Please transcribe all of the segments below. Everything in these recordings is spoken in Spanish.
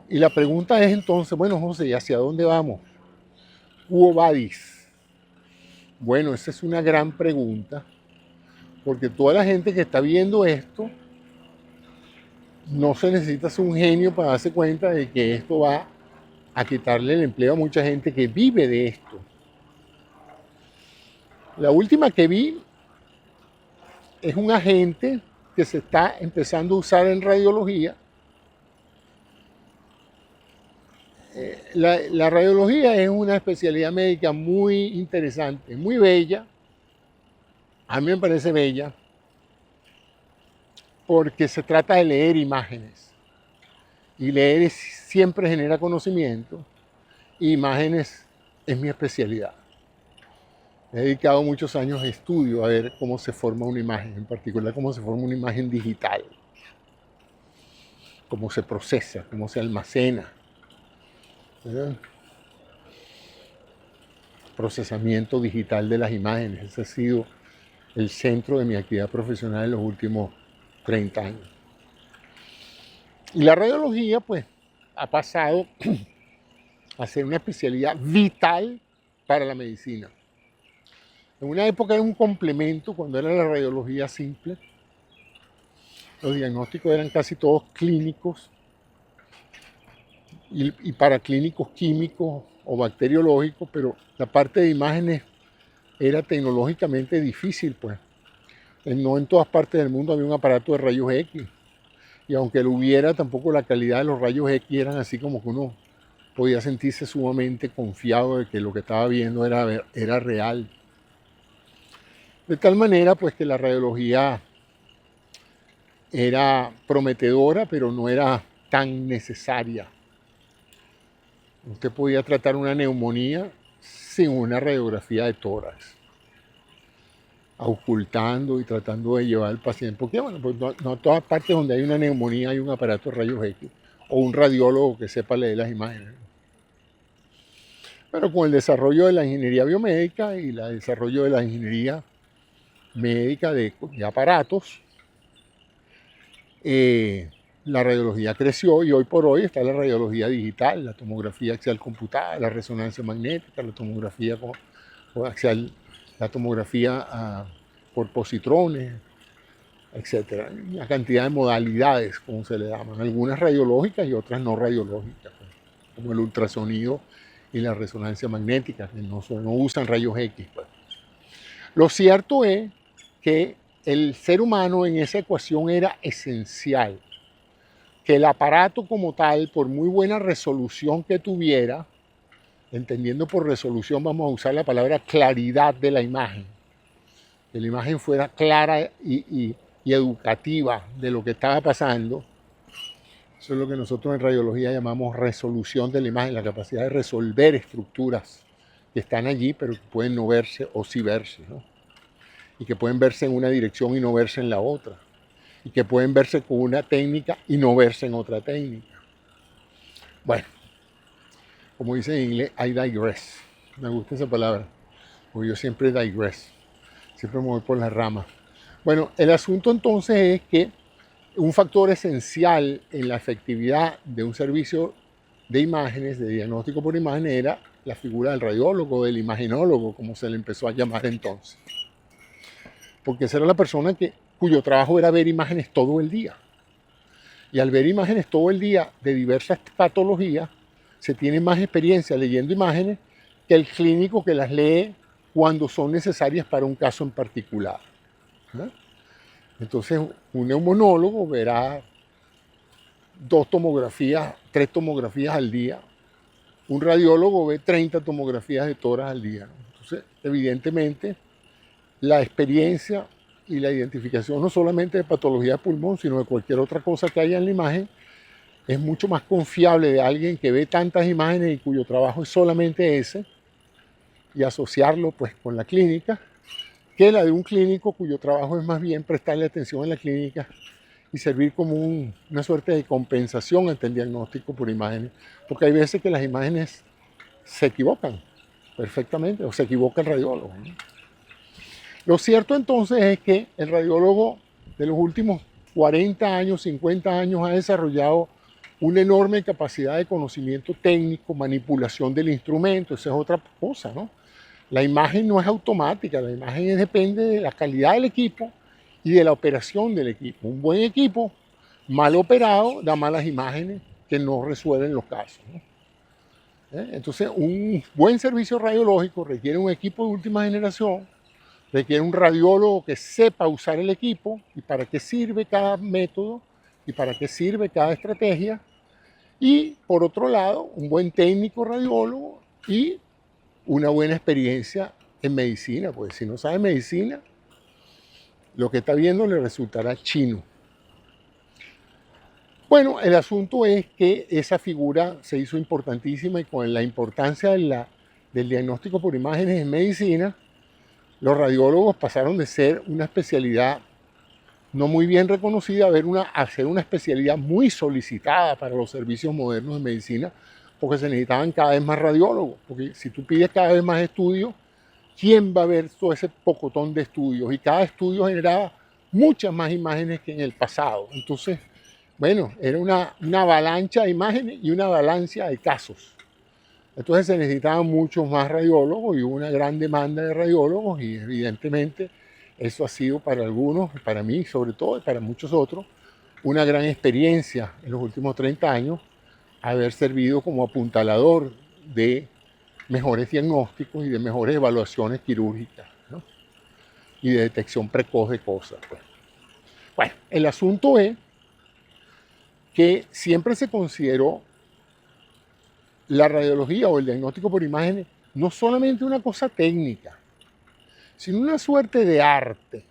Y la pregunta es entonces, bueno, José, ¿y hacia dónde vamos? Quo vadis? Bueno, esa es una gran pregunta, porque toda la gente que está viendo esto, no se necesita ser un genio para darse cuenta de que esto va a quitarle el empleo a mucha gente que vive de esto. La última que vi es un agente que se está empezando a usar en radiología. La radiología es una especialidad médica muy interesante, muy bella. A mí me parece bella porque se trata de leer imágenes. Y leer siempre genera conocimiento. Y imágenes es mi especialidad. He dedicado muchos años de estudio a ver cómo se forma una imagen, en particular cómo se forma una imagen digital, cómo se procesa, cómo se almacena. ¿Verdad? Procesamiento digital de las imágenes. Ese ha sido el centro de mi actividad profesional en los últimos 30 años. Y la radiología, pues, ha pasado a ser una especialidad vital para la medicina. En una época era un complemento, cuando era la radiología simple. Los diagnósticos eran casi todos clínicos y paraclínicos químicos o bacteriológicos, pero la parte de imágenes era tecnológicamente difícil, pues. No en todas partes del mundo había un aparato de rayos X. Y aunque lo hubiera, tampoco la calidad de los rayos X eran así como que uno podía sentirse sumamente confiado de que lo que estaba viendo era real. De tal manera, pues, que la radiología era prometedora, pero no era tan necesaria. Usted podía tratar una neumonía sin una radiografía de tórax, ocultando y tratando de llevar al paciente. Porque, bueno, pues no en todas partes donde hay una neumonía hay un aparato de rayos X o un radiólogo que sepa leer las imágenes. Pero con el desarrollo de la ingeniería biomédica y el desarrollo de la ingeniería médica de aparatos, la radiología creció y hoy por hoy está la radiología digital, la tomografía axial computada, la resonancia magnética, la tomografía axial, la tomografía por positrones, etc. Una cantidad de modalidades, como se le llaman, algunas radiológicas y otras no radiológicas, como el ultrasonido y la resonancia magnética, que no usan rayos X. Pues. Lo cierto es que el ser humano en esa ecuación era esencial, que el aparato como tal, por muy buena resolución que tuviera, entendiendo por resolución vamos a usar la palabra claridad de la imagen, que la imagen fuera clara y educativa de lo que estaba pasando. Eso es lo que nosotros en radiología llamamos resolución de la imagen, la capacidad de resolver estructuras que están allí, pero que pueden no verse o sí verse, ¿no? Y que pueden verse en una dirección y no verse en la otra. Y que pueden verse con una técnica y no verse en otra técnica. Bueno, como dice en inglés, I digress. Me gusta esa palabra, porque yo siempre digress. Siempre me voy por las ramas. Bueno, el asunto entonces es que un factor esencial en la efectividad de un servicio de imágenes, de diagnóstico por imagen, era la figura del radiólogo, del imagenólogo, como se le empezó a llamar entonces. Porque esa era la persona cuyo trabajo era ver imágenes todo el día. Y al ver imágenes todo el día de diversas patologías, se tiene más experiencia leyendo imágenes que el clínico que las lee cuando son necesarias para un caso en particular, ¿no? Entonces, un neumonólogo verá 2 tomografías, 3 tomografías al día. Un radiólogo ve 30 tomografías de tórax al día, ¿no? Entonces, evidentemente, la experiencia y la identificación no solamente de patología de pulmón, sino de cualquier otra cosa que haya en la imagen, es mucho más confiable de alguien que ve tantas imágenes y cuyo trabajo es solamente ese, y asociarlo pues con la clínica, que la de un clínico cuyo trabajo es más bien prestarle atención en la clínica y servir como una suerte de compensación ante el diagnóstico por imágenes, porque hay veces que las imágenes se equivocan perfectamente, o se equivoca el radiólogo, ¿no? Lo cierto entonces es que el radiólogo de los últimos 40 años, 50 años ha desarrollado una enorme capacidad de conocimiento técnico, manipulación del instrumento, esa es otra cosa, ¿no? La imagen no es automática, la imagen depende de la calidad del equipo y de la operación del equipo. Un buen equipo, mal operado, da malas imágenes que no resuelven los casos, ¿no? Entonces, un buen servicio radiológico requiere un equipo de última generación, requiere un radiólogo que sepa usar el equipo y para qué sirve cada método y para qué sirve cada estrategia. Y por otro lado, un buen técnico radiólogo y una buena experiencia en medicina, porque si no sabe medicina, lo que está viendo le resultará chino. Bueno, el asunto es que esa figura se hizo importantísima y con la importancia del diagnóstico por imágenes en medicina, los radiólogos pasaron de ser una especialidad no muy bien reconocida a ser una especialidad muy solicitada para los servicios modernos de medicina, porque se necesitaban cada vez más radiólogos, porque si tú pides cada vez más estudios, ¿quién va a ver todo ese pocotón de estudios? Y cada estudio generaba muchas más imágenes que en el pasado. Entonces, bueno, era una avalancha de imágenes y una avalancha de casos. Entonces se necesitaban muchos más radiólogos y hubo una gran demanda de radiólogos y evidentemente eso ha sido para algunos, para mí sobre todo y para muchos otros, una gran experiencia en los últimos 30 años, haber servido como apuntalador de mejores diagnósticos y de mejores evaluaciones quirúrgicas, ¿no? Y de detección precoz de cosas, pues. Bueno, el asunto es que siempre se consideró la radiología o el diagnóstico por imágenes no solamente una cosa técnica, sino una suerte de arte,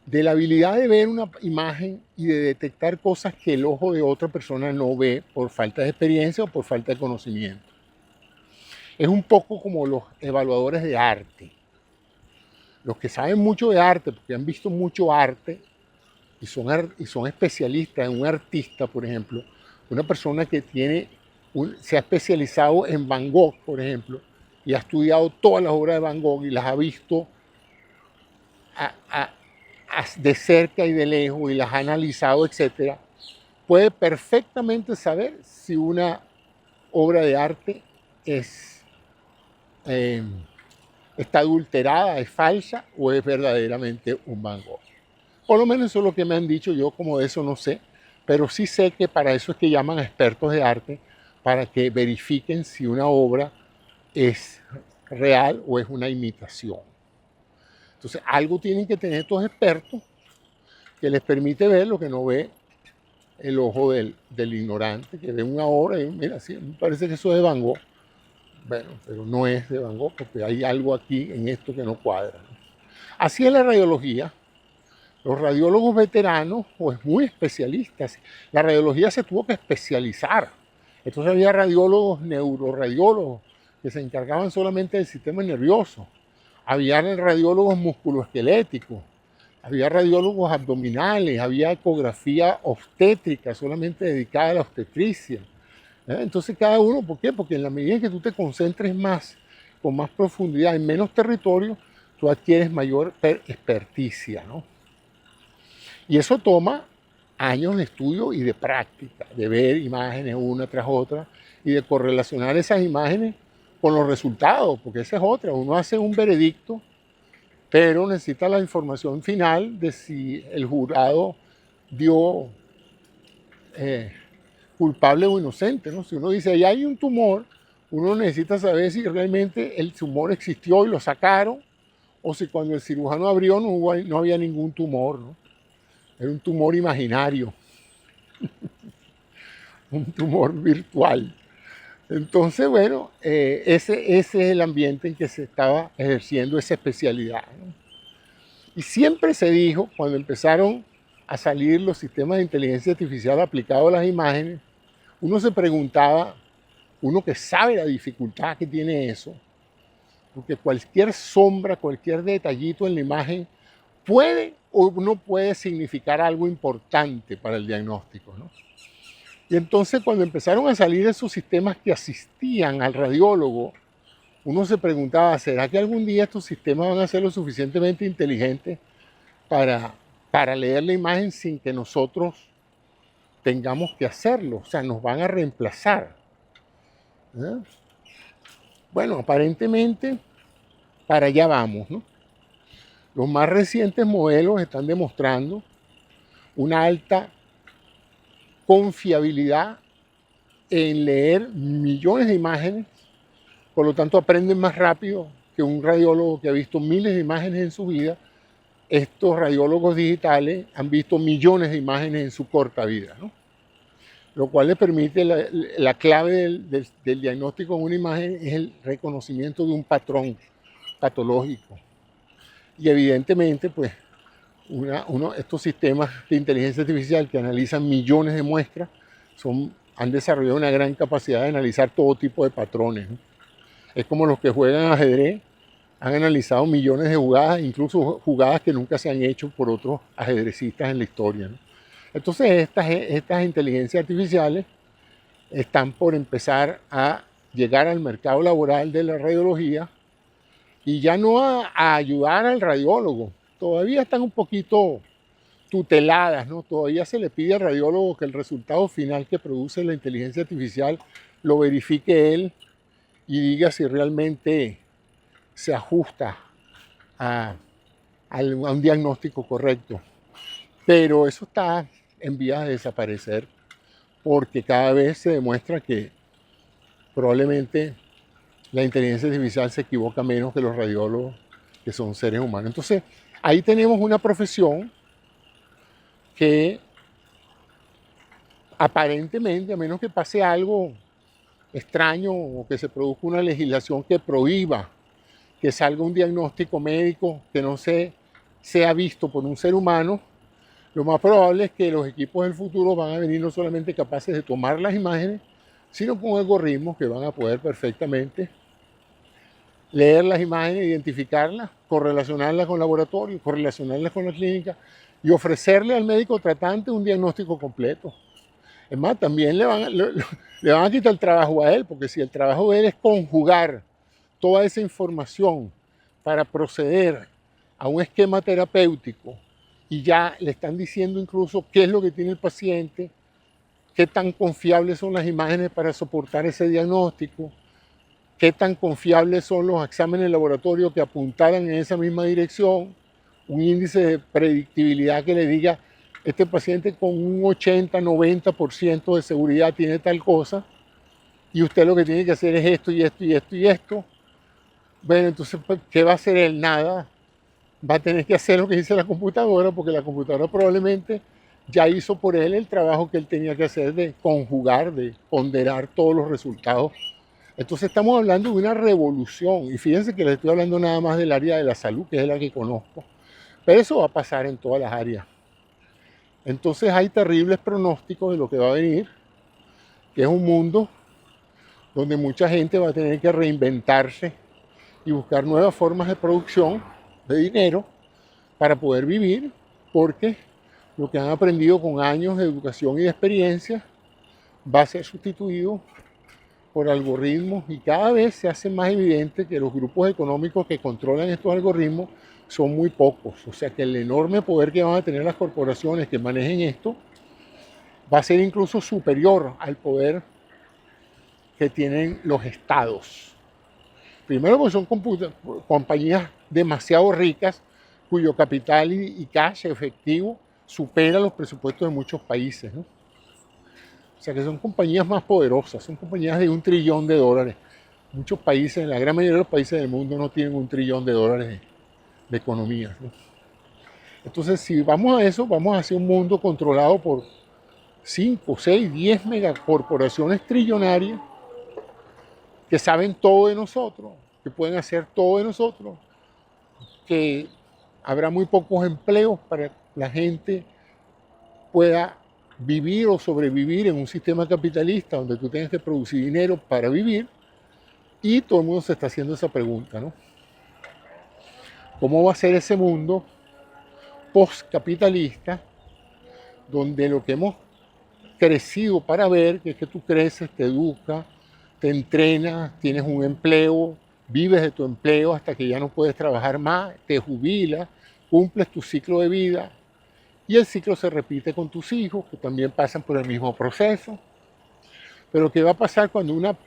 de la habilidad de ver una imagen y de detectar cosas que el ojo de otra persona no ve por falta de experiencia o por falta de conocimiento. Es un poco como los evaluadores de arte. Los que saben mucho de arte, porque han visto mucho arte y son especialistas en un artista, por ejemplo, una persona que se ha especializado en Van Gogh, por ejemplo, y ha estudiado todas las obras de Van Gogh y las ha visto de cerca y de lejos y las ha analizado, etc., puede perfectamente saber si una obra de arte está adulterada, es falsa o es verdaderamente un Van Gogh. Por lo menos eso es lo que me han dicho, yo como de eso no sé, pero sí sé que para eso es que llaman a expertos de arte, para que verifiquen si una obra es real o es una imitación. Entonces, algo tienen que tener estos expertos que les permite ver lo que no ve el ojo del ignorante, que ve una obra y mira, sí, me parece que eso es de Van Gogh. Bueno, pero no es de Van Gogh porque hay algo aquí en esto que no cuadra. Así es la radiología. Los radiólogos veteranos, pues muy especialistas, la radiología se tuvo que especializar. Entonces había radiólogos, neuroradiólogos, que se encargaban solamente del sistema nervioso. Había radiólogos musculoesqueléticos, había radiólogos abdominales, había ecografía obstétrica, solamente dedicada a la obstetricia. Entonces cada uno, ¿por qué? Porque en la medida en que tú te concentres más, con más profundidad, en menos territorio, tú adquieres mayor experticia, ¿no? Y eso toma años de estudio y de práctica, de ver imágenes una tras otra y de correlacionar esas imágenes con los resultados, porque esa es otra. Uno hace un veredicto, pero necesita la información final de si el jurado dio culpable o inocente, ¿no? Si uno dice, ahí hay un tumor, uno necesita saber si realmente el tumor existió y lo sacaron, o si cuando el cirujano abrió no había ningún tumor, ¿no? Era un tumor imaginario, un tumor virtual. Entonces, bueno, ese es el ambiente en que se estaba ejerciendo esa especialidad, ¿no? Y siempre se dijo, cuando empezaron a salir los sistemas de inteligencia artificial aplicados a las imágenes, uno se preguntaba, uno que sabe la dificultad que tiene eso, porque cualquier sombra, cualquier detallito en la imagen puede o no puede significar algo importante para el diagnóstico, ¿no? Y entonces cuando empezaron a salir esos sistemas que asistían al radiólogo, uno se preguntaba, ¿será que algún día estos sistemas van a ser lo suficientemente inteligentes para leer la imagen sin que nosotros tengamos que hacerlo, o sea, nos van a reemplazar. ¿Eh? Bueno, aparentemente para allá vamos, ¿no? Los más recientes modelos están demostrando una alta confiabilidad en leer millones de imágenes, por lo tanto aprenden más rápido que un radiólogo que ha visto miles de imágenes en su vida. Estos radiólogos digitales han visto millones de imágenes en su corta vida, ¿no? Lo cual le permite, la clave del diagnóstico en una imagen es el reconocimiento de un patrón patológico. Y evidentemente, pues, estos sistemas de inteligencia artificial que analizan millones de muestras han desarrollado una gran capacidad de analizar todo tipo de patrones, ¿no? Es como los que juegan ajedrez, han analizado millones de jugadas, incluso jugadas que nunca se han hecho por otros ajedrecistas en la historia, ¿no? Entonces estas inteligencias artificiales están por empezar a llegar al mercado laboral de la radiología y ya no a ayudar al radiólogo. Todavía están un poquito tuteladas, ¿no? Todavía se le pide al radiólogo que el resultado final que produce la inteligencia artificial lo verifique él y diga si realmente se ajusta a un diagnóstico correcto. Pero eso está en vías de desaparecer porque cada vez se demuestra que probablemente la inteligencia artificial se equivoca menos que los radiólogos, que son seres humanos. Entonces, ahí tenemos una profesión que aparentemente, a menos que pase algo extraño o que se produzca una legislación que prohíba que salga un diagnóstico médico que no sea visto por un ser humano, lo más probable es que los equipos del futuro van a venir no solamente capaces de tomar las imágenes, sino con algoritmos que van a poder perfectamente leer las imágenes, identificarlas, correlacionarlas con laboratorios, correlacionarlas con la clínica y ofrecerle al médico tratante un diagnóstico completo. Es más, también le van a quitar el trabajo a él, porque si el trabajo de él es conjugar toda esa información para proceder a un esquema terapéutico y ya le están diciendo incluso qué es lo que tiene el paciente, qué tan confiables son las imágenes para soportar ese diagnóstico, qué tan confiables son los exámenes de laboratorio que apuntaran en esa misma dirección, un índice de predictibilidad que le diga, este paciente con un 80-90% de seguridad tiene tal cosa, y usted lo que tiene que hacer es esto y esto y esto y esto. Bueno, entonces, ¿qué va a hacer él? Nada. Va a tener que hacer lo que dice la computadora, porque la computadora probablemente ya hizo por él el trabajo que él tenía que hacer de conjugar, de ponderar todos los resultados. Entonces estamos hablando de una revolución, y fíjense que les estoy hablando nada más del área de la salud, que es la que conozco, pero eso va a pasar en todas las áreas. Entonces hay terribles pronósticos de lo que va a venir, que es un mundo donde mucha gente va a tener que reinventarse y buscar nuevas formas de producción de dinero para poder vivir, porque lo que han aprendido con años de educación y de experiencia va a ser sustituido por algoritmos y cada vez se hace más evidente que los grupos económicos que controlan estos algoritmos son muy pocos. O sea que el enorme poder que van a tener las corporaciones que manejen esto va a ser incluso superior al poder que tienen los estados. Primero porque son compañías demasiado ricas cuyo capital y cash efectivo supera los presupuestos de muchos países, ¿no? O sea que son compañías más poderosas, son compañías de $1 trillón. Muchos países, la gran mayoría de los países del mundo no tienen $1 trillón de economías, ¿no? Entonces, si vamos a eso, vamos hacia un mundo controlado por 5, 6, 10 megacorporaciones trillonarias que saben todo de nosotros, que pueden hacer todo de nosotros, que habrá muy pocos empleos para que la gente pueda vivir o sobrevivir en un sistema capitalista donde tú tienes que producir dinero para vivir, y todo el mundo se está haciendo esa pregunta, ¿no? ¿Cómo va a ser ese mundo postcapitalista donde lo que hemos crecido para ver, que es que tú creces, te educas, te entrenas, tienes un empleo, vives de tu empleo hasta que ya no puedes trabajar más, te jubilas, cumples tu ciclo de vida Y el ciclo se repite con tus hijos, que también pasan por el mismo proceso. Pero ¿qué va a pasar cuando una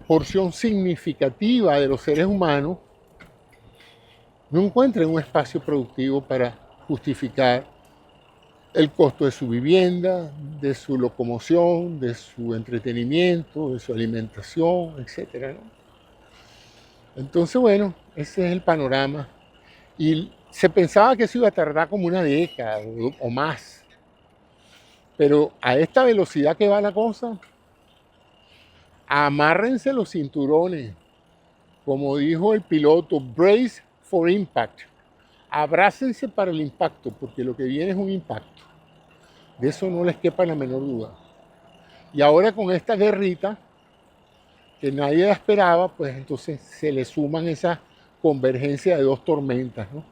porción significativa de los seres humanos no encuentren un espacio productivo para justificar el costo de su vivienda, de su locomoción, de su entretenimiento, de su alimentación, etcétera, ¿no? Entonces, bueno, ese es el panorama. Y se pensaba que eso iba a tardar como una década o más. Pero a esta velocidad que va la cosa, amárrense los cinturones. Como dijo el piloto, brace for impact. Abrácense para el impacto, porque lo que viene es un impacto. De eso no les quepa la menor duda. Y ahora con esta guerrita, que nadie la esperaba, pues entonces se le suman esa convergencia de dos tormentas, ¿no?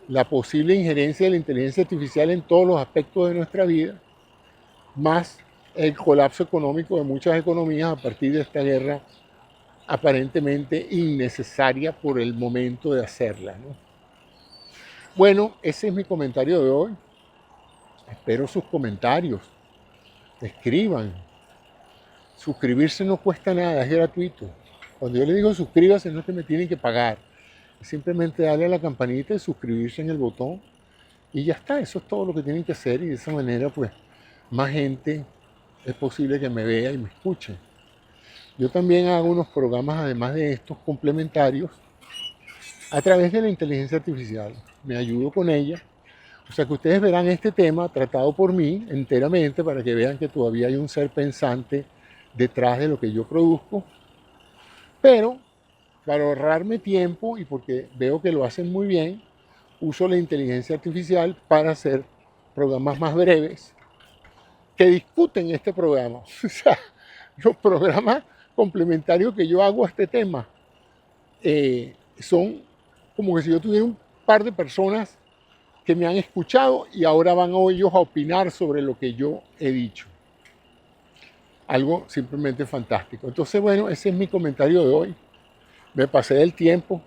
La posible injerencia de la inteligencia artificial en todos los aspectos de nuestra vida, más el colapso económico de muchas economías a partir de esta guerra aparentemente innecesaria por el momento de hacerla, ¿no? Bueno, ese es mi comentario de hoy. Espero sus comentarios. Escriban. Suscribirse no cuesta nada, es gratuito. Cuando yo le digo suscríbase, no es que me tienen que pagar. Es simplemente darle a la campanita y suscribirse en el botón. Y ya está, eso es todo lo que tienen que hacer. Y de esa manera, pues, más gente es posible que me vea y me escuche. Yo también hago unos programas, además de estos, complementarios, a través de la inteligencia artificial. Me ayudo con ella. O sea que ustedes verán este tema tratado por mí enteramente para que vean que todavía hay un ser pensante detrás de lo que yo produzco. Pero para ahorrarme tiempo y porque veo que lo hacen muy bien, uso la inteligencia artificial para hacer programas más breves que discuten este programa. O sea, los programas complementarios que yo hago a este tema son como que si yo tuviera un par de personas que me han escuchado y ahora van ellos a opinar sobre lo que yo he dicho. Algo simplemente fantástico. Entonces, bueno, ese es mi comentario de hoy. Me pasé del tiempo,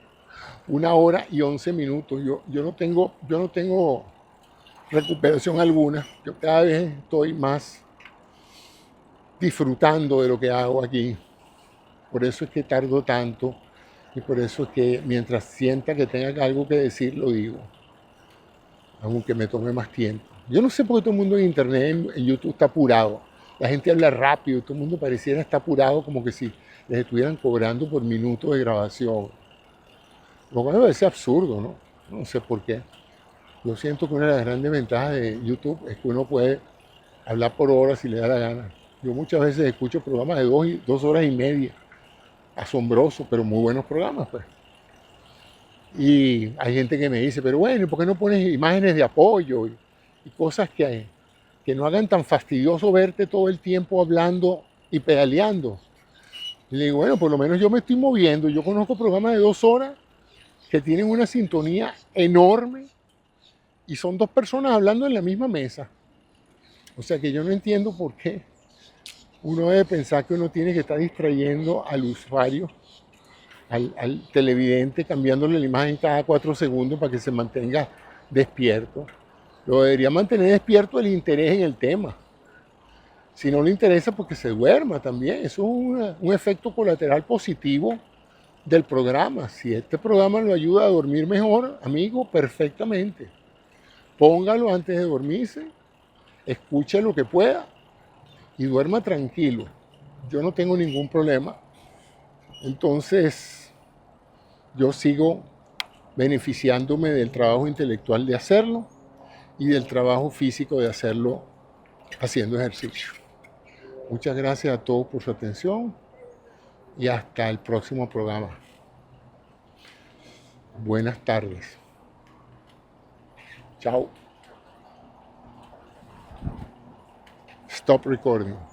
1 hora y 11 minutos. Yo no tengo recuperación alguna. Yo cada vez estoy más disfrutando de lo que hago aquí. Por eso es que tardo tanto y por eso es que mientras sienta que tenga algo que decir, lo digo. Aunque me tome más tiempo. Yo no sé por qué todo el mundo en internet, en YouTube está apurado. La gente habla rápido, todo el mundo pareciera estar apurado como que si les estuvieran cobrando por minutos de grabación. Lo cual me parece absurdo, ¿no? No sé por qué. Yo siento que una de las grandes ventajas de YouTube es que uno puede hablar por horas si le da la gana. Yo muchas veces escucho programas de 2 horas y media. Asombroso, pero muy buenos programas, pues. Y hay gente que me dice, pero bueno, ¿por qué no pones imágenes de apoyo y cosas que no hagan tan fastidioso verte todo el tiempo hablando y pedaleando? Y le digo, bueno, por lo menos yo me estoy moviendo. Yo conozco programas de 2 horas que tienen una sintonía enorme y son dos personas hablando en la misma mesa. O sea que yo no entiendo por qué uno debe pensar que uno tiene que estar distrayendo al usuario, al televidente, cambiándole la imagen cada 4 segundos para que se mantenga despierto. Lo debería mantener despierto el interés en el tema. Si no le interesa, porque se duerma también. Eso es un efecto colateral positivo del programa. Si este programa lo ayuda a dormir mejor, amigo, perfectamente. Póngalo antes de dormirse, escuche lo que pueda y duerma tranquilo. Yo no tengo ningún problema. Entonces, yo sigo beneficiándome del trabajo intelectual de hacerlo y del trabajo físico de hacerlo haciendo ejercicio. Muchas gracias a todos por su atención y hasta el próximo programa. Buenas tardes. Chao. Stop recording.